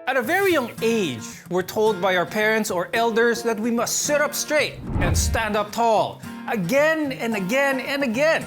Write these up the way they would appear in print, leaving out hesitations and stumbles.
At a very young age, we're told by our parents or elders that we must sit up straight and stand up tall, again and again and again.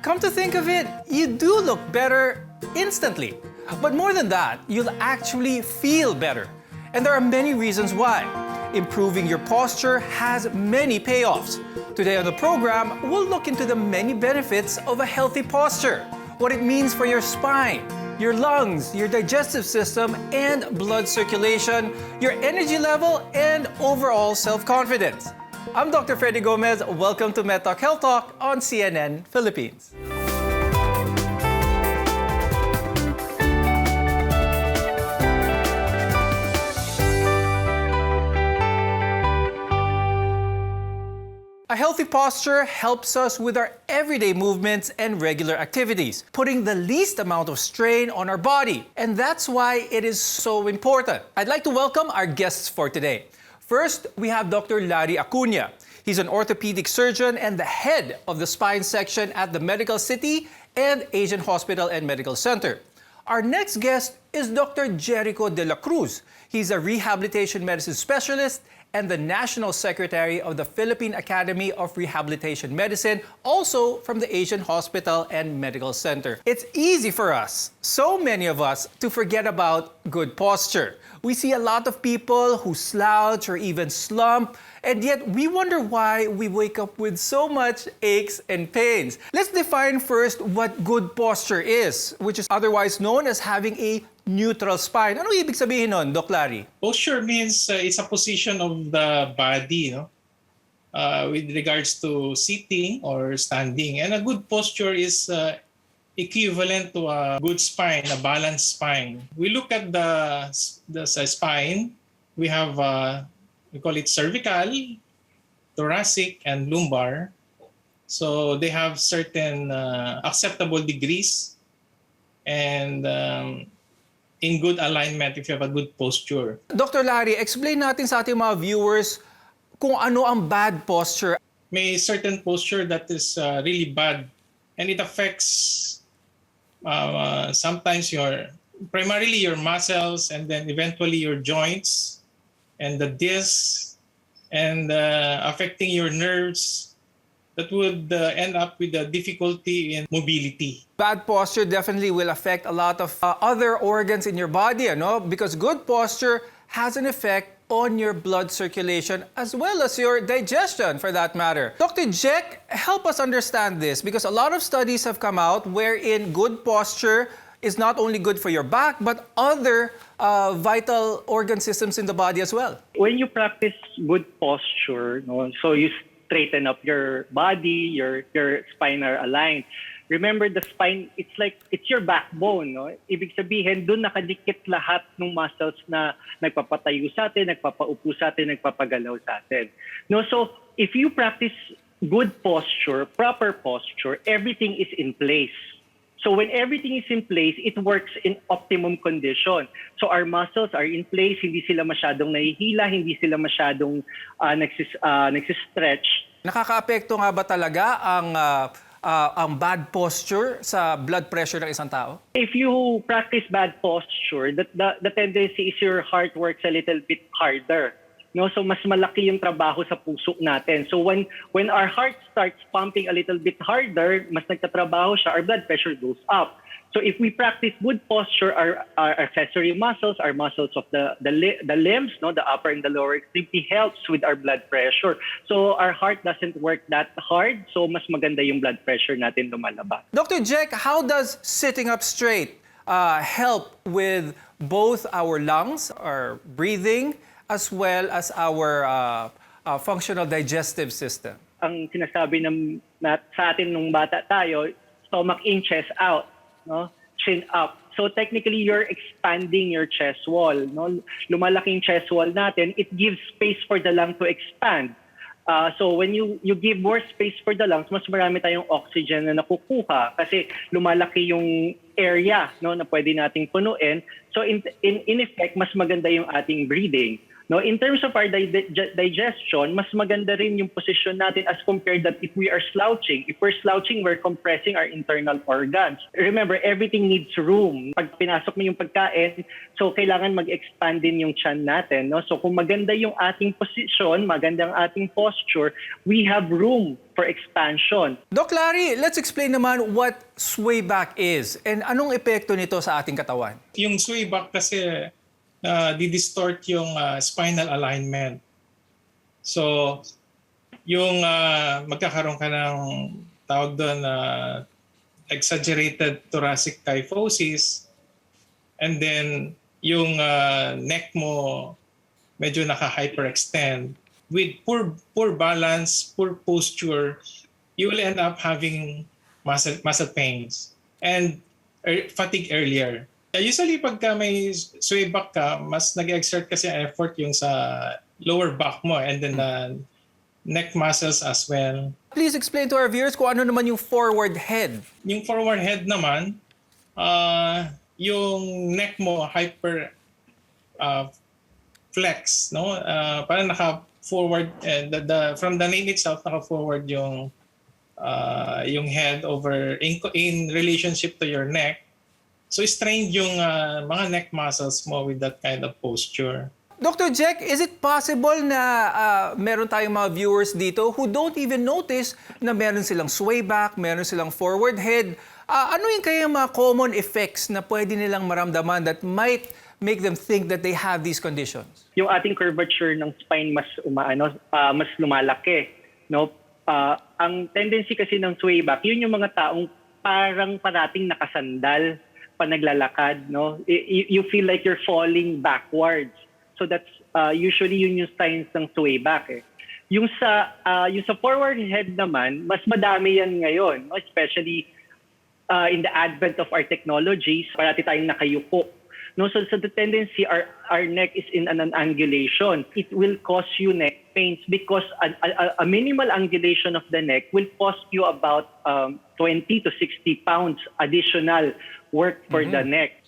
Come to think of it, you do look better instantly. But more than that, you'll actually feel better. And there are many reasons why. Improving your posture has many payoffs. Today on the program, we'll look into the many benefits of a healthy posture, what it means for your spine, your lungs, your digestive system, and blood circulation, your energy level, and overall self-confidence. I'm Dr. Freddy Gomez. Welcome to MedTalk Health Talk on CNN Philippines. A healthy posture helps us with our everyday movements and regular activities, putting the least amount of strain on our body. And that's why it is so important. I'd like to welcome our guests for today. First, we have Dr. Larry Acuna. He's an orthopedic surgeon and the head of the spine section at the Medical City and Asian Hospital and Medical Center. Our next guest is Dr. Jericho de la Cruz. He's a rehabilitation medicine specialist and the National Secretary of the Philippine Academy of Rehabilitation Medicine, also from the Asian Hospital and Medical Center. It's easy for us, so many of us, to forget about good posture. We see a lot of people who slouch or even slump, and yet we wonder why we wake up with so much aches and pains. Let's define first what good posture is, which is otherwise known as having a neutral spine. Ano ibig sabihin nun, Doc Larry? Posture means it's a position of the body, with regards to sitting or standing. And a good posture is equivalent to a good spine, a balanced spine. We look at the spine. We have, we call it cervical, thoracic, and lumbar. So they have certain acceptable degrees and in good alignment if you have a good posture. Dr. Larry, explain natin sa ating mga viewers kung ano ang bad posture. May certain posture that is really bad, and it affects sometimes primarily your muscles, and then eventually your joints and the discs, and affecting your nerves. That would end up with a difficulty in mobility. Bad posture definitely will affect a lot of other organs in your body, because good posture has an effect on your blood circulation as well as your digestion, for that matter. Dr. Jack, help us understand this, because a lot of studies have come out wherein good posture is not only good for your back, but other vital organ systems in the body as well. When you practice good posture, so you straighten up your body, your spine are aligned. Remember, the spine, it's your backbone. Ibig sabihin, doon nakadikit lahat ng muscles na nagpapatayo sa atin, nagpapaupo sa atin, nagpapagalaw sa atin. So if you practice good posture, proper posture, everything is in place. So when everything is in place, it works in optimum condition. So our muscles are in place, hindi sila masyadong nahihila, hindi sila masyadong nagsistretch. Nakakaapekto nga ba talaga ang bad posture sa blood pressure ng isang tao? If you practice bad posture, the tendency is your heart works a little bit harder. So mas malaki yung trabaho sa puso natin. So when our heart starts pumping a little bit harder, mas nagtatrabaho siya, our blood pressure goes up. So if we practice good posture, our accessory muscles, our muscles of the limbs, the upper and the lower extremity, helps with our blood pressure. So our heart doesn't work that hard, so mas maganda yung blood pressure natin lumalabas. Dr. Jack, how does sitting up straight help with both our lungs, our breathing, as well as our functional digestive system? Ang sinasabi sa atin nung bata tayo, stomach in, chest out, chin up. So technically, you're expanding your chest wall. Lumalaking chest wall natin, it gives space for the lung to expand. So when you give more space for the lungs, mas marami tayong oxygen na nakukuha kasi lumalaki yung area na pwede nating punuin. So in effect, mas maganda yung ating breathing. No, in terms of our digestion, mas maganda rin yung position natin as compared that if we are slouching. If we're slouching, we're compressing our internal organs. Remember, everything needs room. Pag pinasok mo yung pagkain, so kailangan mag-expand din yung tiyan natin. No? So kung maganda yung ating position, maganda ang ating posture, we have room for expansion. Doc Larry, let's explain naman what sway back is and anong epekto nito sa ating katawan. Yung sway back kasi di-distort yung spinal alignment. So, yung magkakaroon ka ng tawag doon exaggerated thoracic kyphosis, and then yung neck mo medyo naka-hyperextend. With poor balance, poor posture, you will end up having muscle pains and fatigue earlier. Usually pagka may sway back ka, mas nag-exert kasi effort yung sa lower back mo and then neck muscles as well. Please explain to our viewers kung ano naman yung forward head. Yung forward head naman, yung neck mo hyper flex, no? Parang naka-forward, from the name itself, naka-forward yung head over in relationship to your neck. So strained yung mga neck muscles mo with that kind of posture. Dr. Jack, is it possible na meron tayong mga viewers dito who don't even notice na meron silang sway back, meron silang forward head? Ano yung kaya mga common effects na pwede nilang maramdaman that might make them think that they have these conditions? Yung ating curvature ng spine mas mas lumalaki, no? Ang tendency kasi ng sway back, yun yung mga taong parang parating nakasandal pa naglalakad, no? You feel like you're falling backwards. So that's usually yun yung signs ng sway back. Yung sa forward head naman, mas madami yan ngayon, no? Especially in the advent of our technologies, parati tayong nakayuko. No, so the tendency, our neck is in an angulation. It will cause you neck pains because a minimal angulation of the neck will cost you about 20 to 60 pounds additional work for the neck.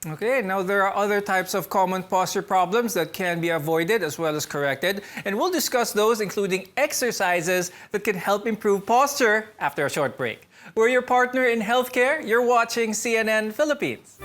Okay, now there are other types of common posture problems that can be avoided as well as corrected, and we'll discuss those, including exercises that can help improve posture after a short break. We're your partner in healthcare. You're watching CNN Philippines.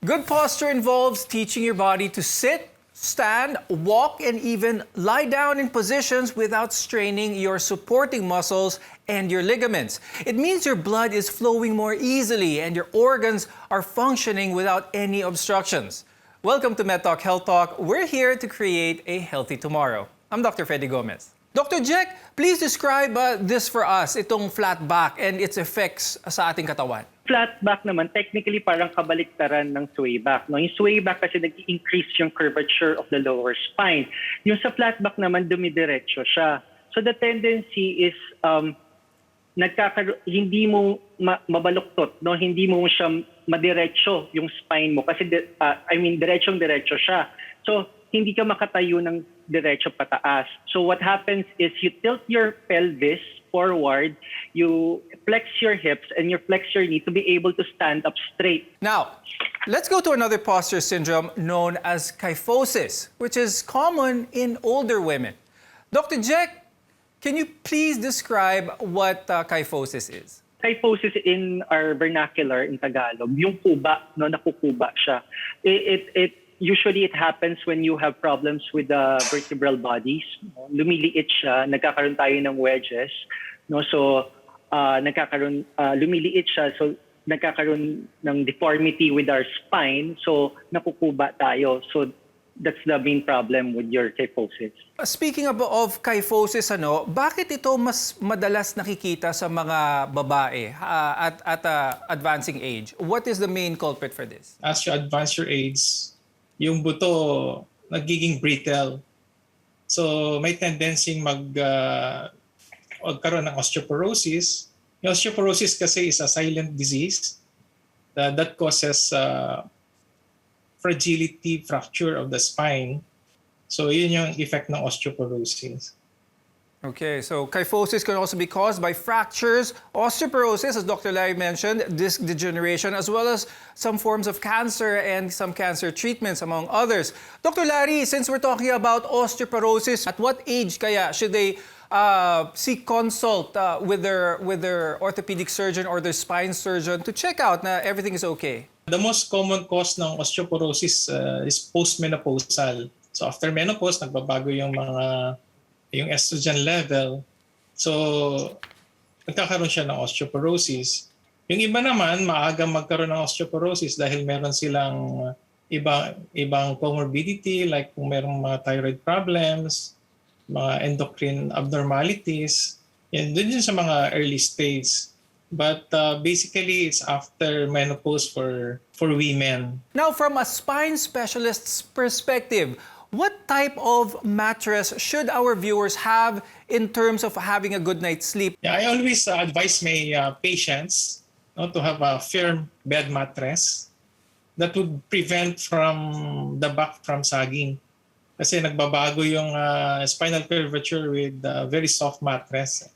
Good posture involves teaching your body to sit, stand, walk, and even lie down in positions without straining your supporting muscles and your ligaments. It means your blood is flowing more easily and your organs are functioning without any obstructions. Welcome to MedTalk Health Talk. We're here to create a healthy tomorrow. I'm Dr. Freddy Gomez. Dr. Jack, please describe this for us, itong flat back and its effects sa ating katawan. Flat back naman, technically parang kabaliktaran ng sway back. No? Yung sway back kasi nag-increase yung curvature of the lower spine. Yung sa flat back naman, dumidiretso siya. So the tendency is hindi mo mabaluktot, no? Hindi mo siya madiretso yung spine mo kasi diretsong-diretso siya. So hindi ka makatayo ng diretso pataas. So what happens is you tilt your pelvis forward, you flex your hips and you flex your knee to be able to stand up straight. Now, let's go to another posture syndrome known as kyphosis, which is common in older women. Dr. Jack, can you please describe what kyphosis is? Kyphosis in our vernacular in Tagalog, yung kuba, no, nakukuba siya. Usually it happens when you have problems with the vertebral bodies. Lumiliit siya, nagkakaroon tayo ng wedges, no? So lumiliit siya, so nagkakaroon ng deformity with our spine, so nakukuba tayo. So that's the main problem with your kyphosis. Speaking of kyphosis, bakit ito mas madalas nakikita sa mga babae at advancing age? What is the main culprit for this? As you advance your age, yung buto nagiging brittle. So may tendency magkaroon ng osteoporosis, Yung osteoporosis kasi is a silent disease that causes fragility, fracture of the spine. So yun yung effect ng osteoporosis. Okay, so kyphosis can also be caused by fractures, osteoporosis, as Dr. Larry mentioned, disc degeneration, as well as some forms of cancer and some cancer treatments, among others. Dr. Larry, since we're talking about osteoporosis, at what age kaya should they seek consult with their orthopedic surgeon or their spine surgeon to check out na everything is okay? The most common cause ng osteoporosis is postmenopausal. So after menopause, nagbabago yung estrogen level. So, nagkakaroon siya ng osteoporosis. Yung iba naman, maagang magkaroon ng osteoporosis dahil meron silang ibang comorbidity, like kung merong mga thyroid problems, mga endocrine abnormalities. Yan, dun yun sa mga early stage. But basically, it's after menopause for women. Now, from a spine specialist's perspective, what type of mattress should our viewers have in terms of having a good night's sleep? Yeah, I always advise my patients to have a firm bed mattress that would prevent from the back from sagging. Kasi nagbabago yung spinal curvature with a very soft mattress.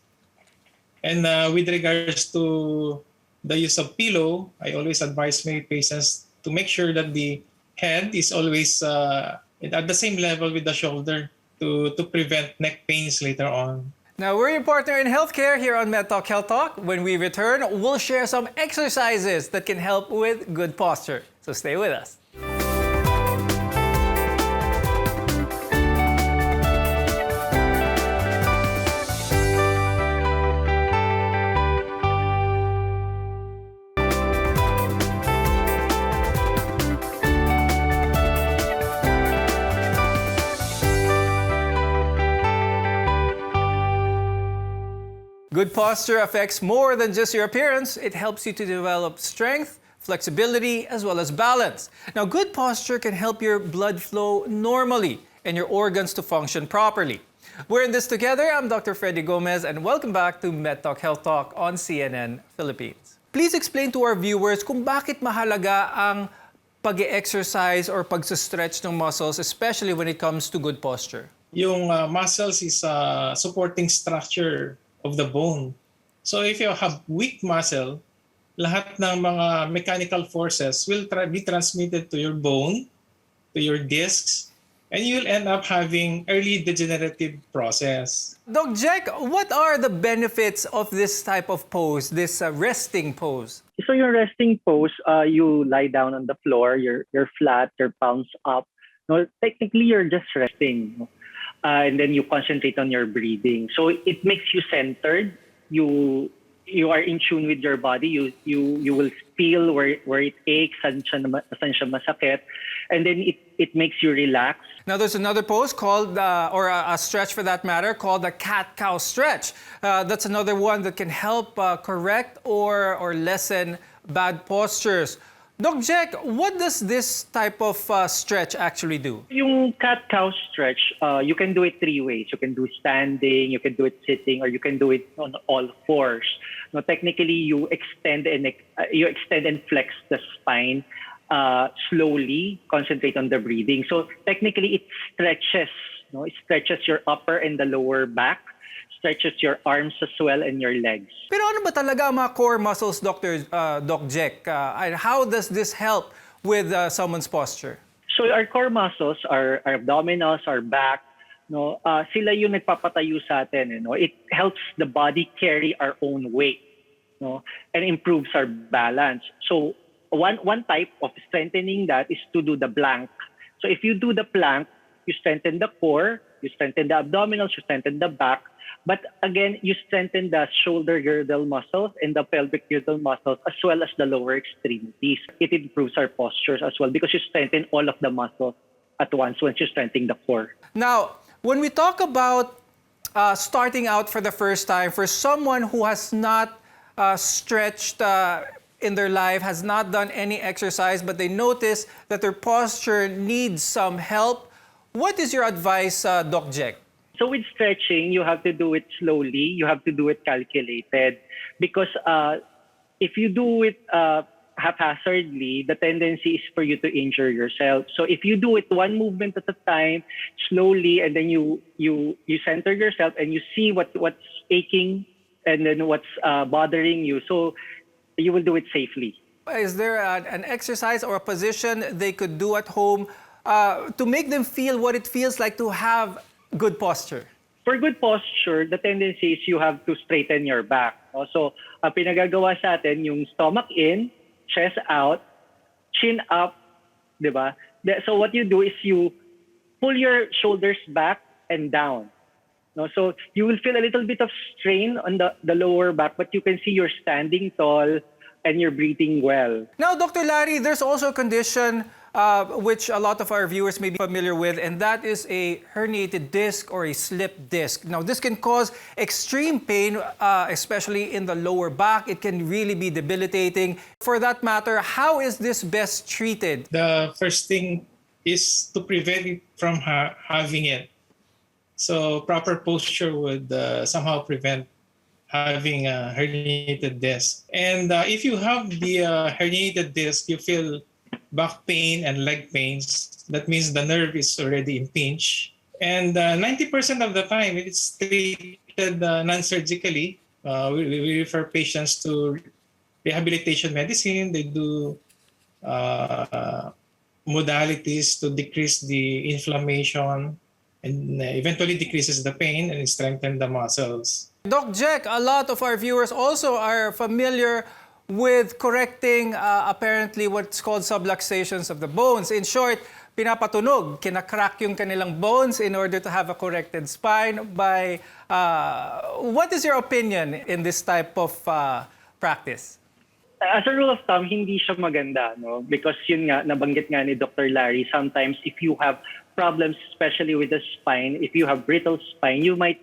And with regards to the use of pillow, I always advise my patients to make sure that the head is always at the same level with the shoulder to prevent neck pains later on. Now, we're your partner in healthcare here on MedTalk Health Talk. When we return, we'll share some exercises that can help with good posture. So stay with us. Good posture affects more than just your appearance. It helps you to develop strength, flexibility, as well as balance. Now, good posture can help your blood flow normally and your organs to function properly. We're in this together. I'm Dr. Freddy Gomez, and welcome back to MedTalk Health Talk on CNN Philippines. Please explain to our viewers kung bakit mahalaga ang pag-exercise or pag-stretch ng muscles, especially when it comes to good posture. Yung muscles is a supporting structure of the bone. So if you have weak muscle, lahat ng mga mechanical forces will be transmitted to your bone, to your discs, and you'll end up having early degenerative process. Doc Jack, what are the benefits of this type of pose, this resting pose? So your resting pose, you lie down on the floor, you're flat, your palms up. No, technically, you're just resting. And then you concentrate on your breathing. So it makes you centered. You are in tune with your body. You will feel where it aches, saan siya masakit, and then it makes you relax. Now there's another pose called, or a stretch for that matter, called the cat-cow stretch. That's another one that can help correct or lessen bad postures. Doc Jack, what does this type of stretch actually do? Yung cat-cow stretch, you can do it three ways. You can do standing, you can do it sitting, or you can do it on all fours. No, technically, you extend and flex the spine slowly. Concentrate on the breathing. So technically, it stretches. No, it stretches your upper and the lower back. Stretches your arms as well and your legs. Pero ano ba talaga ang mga core muscles, Doc Jack? And how does this help with someone's posture? So our core muscles, our abdominals, our back, no, sila yung nagpapatayo sa atin. You know? It helps the body carry our own weight, no, and improves our balance. So one type of strengthening that is to do the plank. So if you do the plank, you strengthen the core, you strengthen the abdominals, you strengthen the back. But again, you strengthen the shoulder girdle muscles and the pelvic girdle muscles as well as the lower extremities. It improves our postures as well because you strengthen all of the muscles at once you strengthen the core. Now, when we talk about starting out for the first time, for someone who has not stretched in their life, has not done any exercise, but they notice that their posture needs some help, what is your advice, Doc Jack? So with stretching, you have to do it slowly. You have to do it calculated because if you do it haphazardly, the tendency is for you to injure yourself. So if you do it one movement at a time, slowly, and then you center yourself and you see what's aching and then what's bothering you, so you will do it safely. Is there an exercise or a position they could do at home to make them feel what it feels like to have good posture? For good posture, the tendency is you have to straighten your back. No? So, ang pinagagawa sa atin, yung stomach in, chest out, chin up, di ba? So what you do is you pull your shoulders back and down. No? So you will feel a little bit of strain on the lower back, but you can see you're standing tall and you're breathing well. Now, Dr. Larry, there's also a condition which a lot of our viewers may be familiar with, and that is a herniated disc or a slip disc. Now, this can cause extreme pain, especially in the lower back. It can really be debilitating. For that matter, how is this best treated? The first thing is to prevent it from having it. So proper posture would somehow prevent having a herniated disc. And if you have the herniated disc, you feel back pain and leg pains. That means the nerve is already impinged. And 90% of the time, it's treated non-surgically. We refer patients to rehabilitation medicine. They do modalities to decrease the inflammation and eventually decreases the pain and strengthen the muscles. Doc Jack, a lot of our viewers also are familiar with correcting apparently what's called subluxations of the bones. In short, pinapatunog, kinakrak yung kanilang bones in order to have a corrected spine by... what is your opinion in this type of practice? As a rule of thumb, hindi siya maganda, no? Because yun nga, nabanggit nga ni Dr. Larry, sometimes if you have problems, especially with the spine, if you have brittle spine, you might,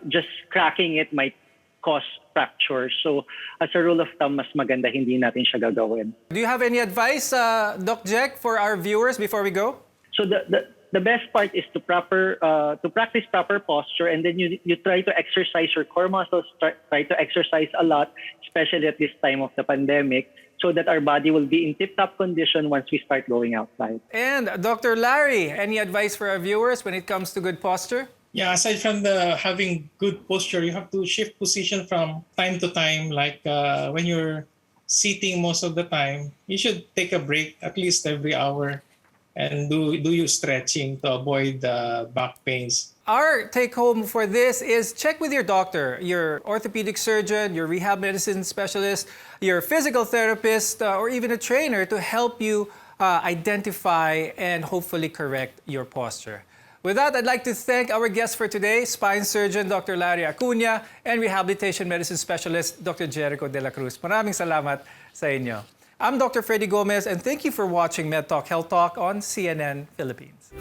just cracking it might cause fractures. So as a rule of thumb, mas maganda hindi natin siya gagawin. Do you have any advice, Doc Jack, for our viewers before we go? So the best part is to practice proper posture, and then you try to exercise your core muscles, try to exercise a lot, especially at this time of the pandemic, so that our body will be in tip-top condition once we start going outside. And Dr. Larry, any advice for our viewers when it comes to good posture? Yeah, aside from the having good posture, you have to shift position from time to time. Like when you're sitting most of the time, you should take a break at least every hour and do your stretching to avoid back pains. Our take home for this is check with your doctor, your orthopedic surgeon, your rehab medicine specialist, your physical therapist, or even a trainer to help you identify and hopefully correct your posture. With that, I'd like to thank our guests for today, spine surgeon Dr. Larry Acuña and rehabilitation medicine specialist Dr. Jericho De La Cruz. Maraming salamat sa inyo. I'm Dr. Freddy Gomez, and thank you for watching MedTalk Health Talk on CNN Philippines.